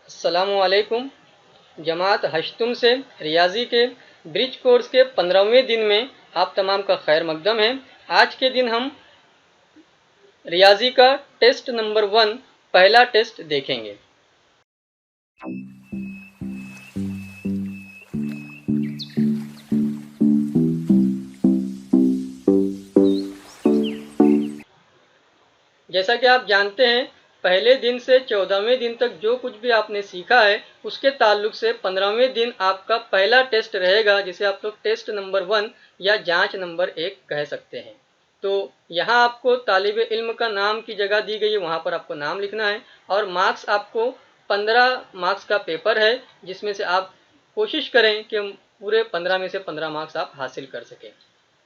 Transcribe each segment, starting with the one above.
अस्सलामुअलैकुम। जमात हश्तुम से रियाजी के ब्रिज कोर्स के 15वें दिन में आप तमाम का खैर मकदम है। आज के दिन हम रियाजी का टेस्ट नंबर 1 पहला टेस्ट देखेंगे। जैसा कि आप जानते हैं, पहले दिन से 14वें दिन तक जो कुछ भी आपने सीखा है उसके ताल्लुक से 15वें दिन आपका पहला टेस्ट रहेगा, जिसे आप लोग टेस्ट नंबर 1 या जांच नंबर 1 कह सकते हैं। तो यहाँ आपको तालिब इल्म का नाम की जगह दी गई है, वहाँ पर आपको नाम लिखना है और मार्क्स आपको 15 मार्क्स का पेपर है, जिसमें से आप कोशिश करें कि पूरे 15 में से 15 मार्क्स आप हासिल कर सकें।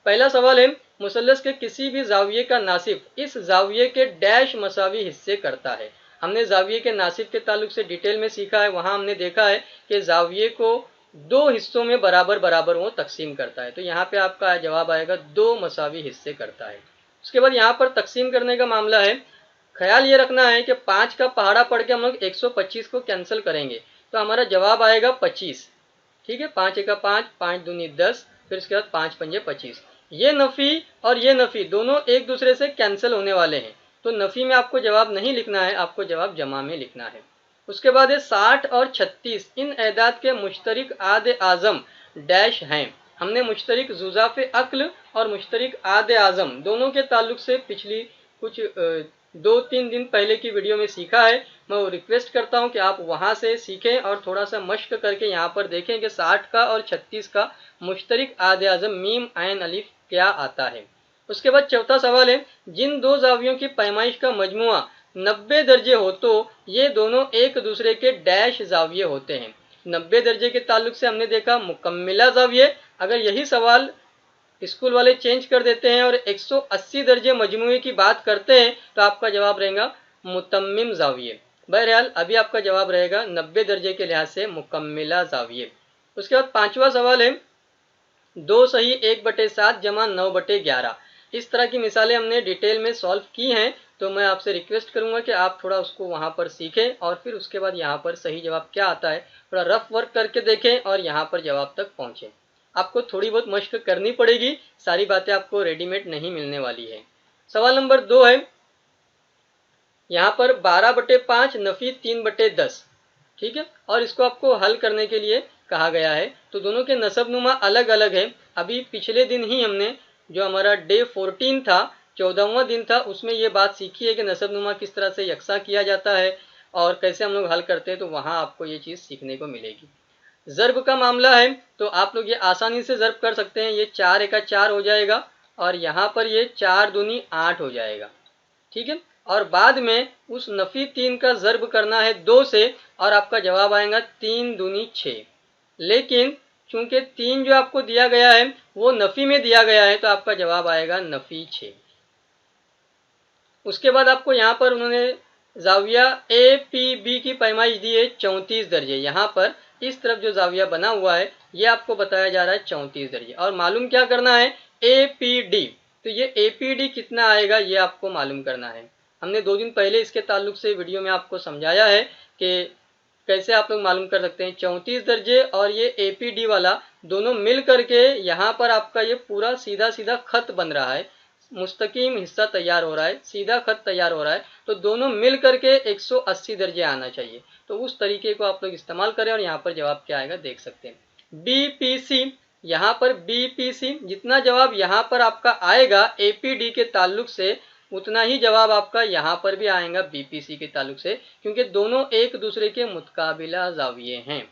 पहला सवाल है, मुसल्लस के किसी भी जाविये का नासिब इस जाविये के डैश मसावी हिस्से करता है। हमने जाविये के नासिब के ताल्लुक से डिटेल में सीखा है। वहां हमने देखा है कि जाविये को दो हिस्सों में बराबर बराबर वो तकसीम करता है। तो यहाँ पे आपका जवाब आएगा दो मसावी हिस्से करता है। उसके बाद यहाँ पर तकसीम करने का मामला है, ख्याल ये रखना है कि 5 का पहाड़ा पढ़ के हम लोग 125 को कैंसिल करेंगे तो हमारा जवाब आएगा 25। ठीक है, 5 एका 5, 5 दूनी 10, फिर उसके बाद 5 पंजे 25। ये नफ़ी और ये नफ़ी दोनों एक दूसरे से कैंसिल होने वाले हैं, तो नफ़ी में आपको जवाब नहीं लिखना है, आपको जवाब जमा में लिखना है। उसके बाद है 60 और 36 इन एदाद के मुश्तरिक आद आज़म डैश हैं। हमने मुश्तरिक जुज़ाफ़ अक्ल और मुश्तरिक आद आज़म दोनों के ताल्लुक से पिछली कुछ 2-3 दिन पहले की वीडियो में सीखा है। मैं रिक्वेस्ट करता हूं कि आप वहां से सीखें और थोड़ा सा मश्क करके यहाँ पर देखें कि 60 का और 36 का मुश्तरिक आद आज़म मीम ऐन अलिफ क्या आता है। उसके बाद चौथा सवाल है, जिन दो जावियों की पैमाइश का मजमुआ 90 दर्जे हो तो ये दोनों एक दूसरे के डैश जाविये होते हैं। 90 दर्जे के ताल्लुक से हमने देखा मुकम्मिला जाविये। अगर यही सवाल स्कूल वाले चेंज कर देते हैं और 180 दर्जे मजमुए की बात करते हैं तो आपका जवाब रहेगा मुतम्मिम जाविये। बहरहाल अभी आपका जवाब रहेगा 90 दर्जे के लिहाज से मुकम्मिला जाविये। उसके बाद पांचवा सवाल है, 2 सही 1/7 जमा 9/11। इस तरह की मिसालें हमने डिटेल में सॉल्व की हैं, तो मैं आपसे रिक्वेस्ट करूंगा कि आप थोड़ा उसको वहां पर सीखें और फिर उसके बाद यहाँ पर सही जवाब क्या आता है थोड़ा रफ वर्क करके देखें और यहाँ पर जवाब तक पहुंचें। आपको थोड़ी बहुत मश्क करनी पड़ेगी, सारी बातें आपको रेडीमेड नहीं मिलने वाली है। सवाल नंबर 2 है, यहाँ पर 12/5 नफी 3/10। ठीक है, और इसको आपको हल करने के लिए कहा गया है। तो दोनों के नसब नुमा अलग अलग है। अभी पिछले दिन ही हमने जो हमारा डे 14 था, 14वां दिन था, उसमें ये बात सीखी है कि नसब नुमा किस तरह से यकसा किया जाता है और कैसे हम लोग हल करते हैं। तो वहाँ आपको ये चीज़ सीखने को मिलेगी। ज़र्ब का मामला है तो आप लोग ये आसानी से ज़र्ब कर सकते हैं। ये 4 एका 4 हो जाएगा और यहाँ पर ये 4 दूनी 8 हो जाएगा। ठीक है, और बाद में उस नफी 3 का ज़र्ब करना है 2 से और आपका जवाब आएगा 3 दूनी 6। लेकिन चूंकि 3 जो आपको दिया गया है वो नफी में दिया गया है तो आपका जवाब आएगा नफी 6। उसके बाद आपको यहाँ पर उन्होंने जाविया ए पी बी की पैमाइश दी है 34 दर्जे। यहाँ पर इस तरफ जो जाविया बना हुआ है ये आपको बताया जा रहा है 34 दर्जे और मालूम क्या करना है ए पी डी। तो ये ए पी डी कितना आएगा ये आपको मालूम करना है। हमने 2 दिन पहले इसके ताल्लुक से वीडियो में आपको समझाया है कि कैसे आप लोग मालूम कर सकते हैं। 34 दर्जे और ये ए पी डी वाला दोनों मिल करके यहाँ पर आपका ये पूरा सीधा सीधा खत बन रहा है, मुस्तकीम हिस्सा तैयार हो रहा है, सीधा खत तैयार हो रहा है। तो दोनों मिल करके 180 दर्जे आना चाहिए। तो उस तरीके को आप लोग इस्तेमाल करें और यहाँ पर जवाब क्या आएगा देख सकते हैं। बीपीसी, यहाँ पर बीपीसी जितना जवाब यहाँ पर आपका आएगा एपीडी के ताल्लुक से उतना ही जवाब आपका यहाँ पर भी आएगा बीपीसी के ताल्लुक से, क्योंकि दोनों एक दूसरे के मुतकाबिला जाविये हैं।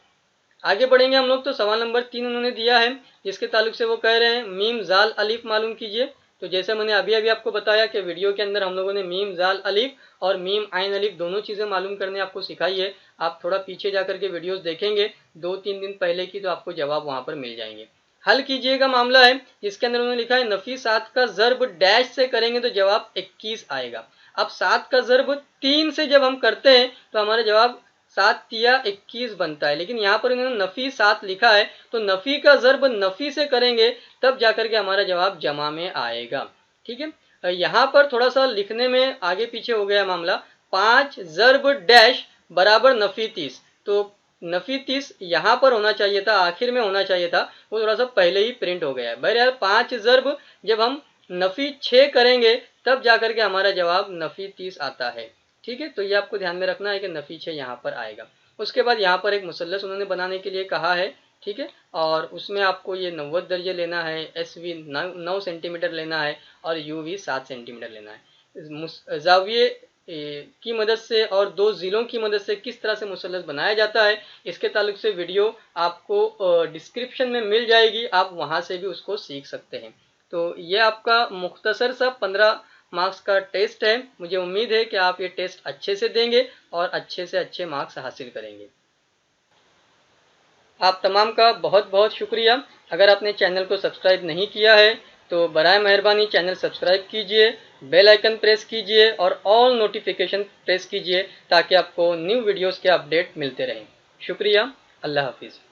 आगे बढ़ेंगे हम लोग। तो सवाल नंबर 3 उन्होंने दिया है जिसके ताल्लुक से वो कह रहे हैं मीम जाल अलिफ मालूम कीजिए। तो जैसे मैंने अभी अभी आपको बताया कि वीडियो के अंदर हम लोगों ने मीम जाल अलिफ और मीम आइन अलिफ दोनों चीज़ें मालूम करने आपको सिखाई है। आप थोड़ा पीछे जाकर के वीडियोस देखेंगे 2-3 दिन पहले की, तो आपको जवाब वहाँ पर मिल जाएंगे। हल कीजिएगा मामला है जिसके अंदर उन्होंने लिखा है नफी 7 का ज़र्ब डैश से करेंगे तो जवाब 21 आएगा। अब 7 का ज़र्ब 3 से जब हम करते हैं तो हमारा जवाब 7 तिया 21 बनता है। लेकिन यहाँ पर इन्होंने नफी 7 लिखा है तो नफी का ज़र्ब नफी से करेंगे तब जाकर के हमारा जवाब जमा में आएगा। ठीक है, यहाँ पर थोड़ा सा लिखने में आगे पीछे हो गया मामला। 5 ज़र्ब डैश बराबर नफी 30। तो नफ़ी 30 यहाँ पर होना चाहिए था, आखिर में होना चाहिए था, वो थोड़ा सा पहले ही प्रिंट हो गया है। बहरहाल 5 ज़र्ब जब हम नफ़ी 6 करेंगे तब जा करके हमारा जवाब नफ़ी 30 आता है। ठीक है, तो ये आपको ध्यान में रखना है कि नफ़ी 6 यहाँ पर आएगा। उसके बाद यहाँ पर एक मुसल्लस उन्होंने बनाने के लिए कहा है, ठीक है, और उसमें आपको ये 90 दर्जे लेना है, एस वी 9 सेंटीमीटर लेना है और यू वी 7 सेंटीमीटर लेना है। जाविये की मदद से और दो ज़ीलों की मदद से किस तरह से मुसल्लस बनाया जाता है, इसके ताल्लुक से वीडियो आपको डिस्क्रिप्शन में मिल जाएगी, आप वहाँ से भी उसको सीख सकते हैं। तो ये आपका मुख्तसर सा 15 मार्क्स का टेस्ट है। मुझे उम्मीद है कि आप ये टेस्ट अच्छे से देंगे और अच्छे से अच्छे मार्क्स हासिल करेंगे। आप तमाम का बहुत बहुत शुक्रिया। अगर आपने चैनल को सब्सक्राइब नहीं किया है तो बराए मेहरबानी चैनल सब्सक्राइब कीजिए, बेल आइकन प्रेस कीजिए और ऑल नोटिफिकेशन प्रेस कीजिए ताकि आपको न्यू वीडियोस के अपडेट मिलते रहें। शुक्रिया, अल्लाह हाफिज़।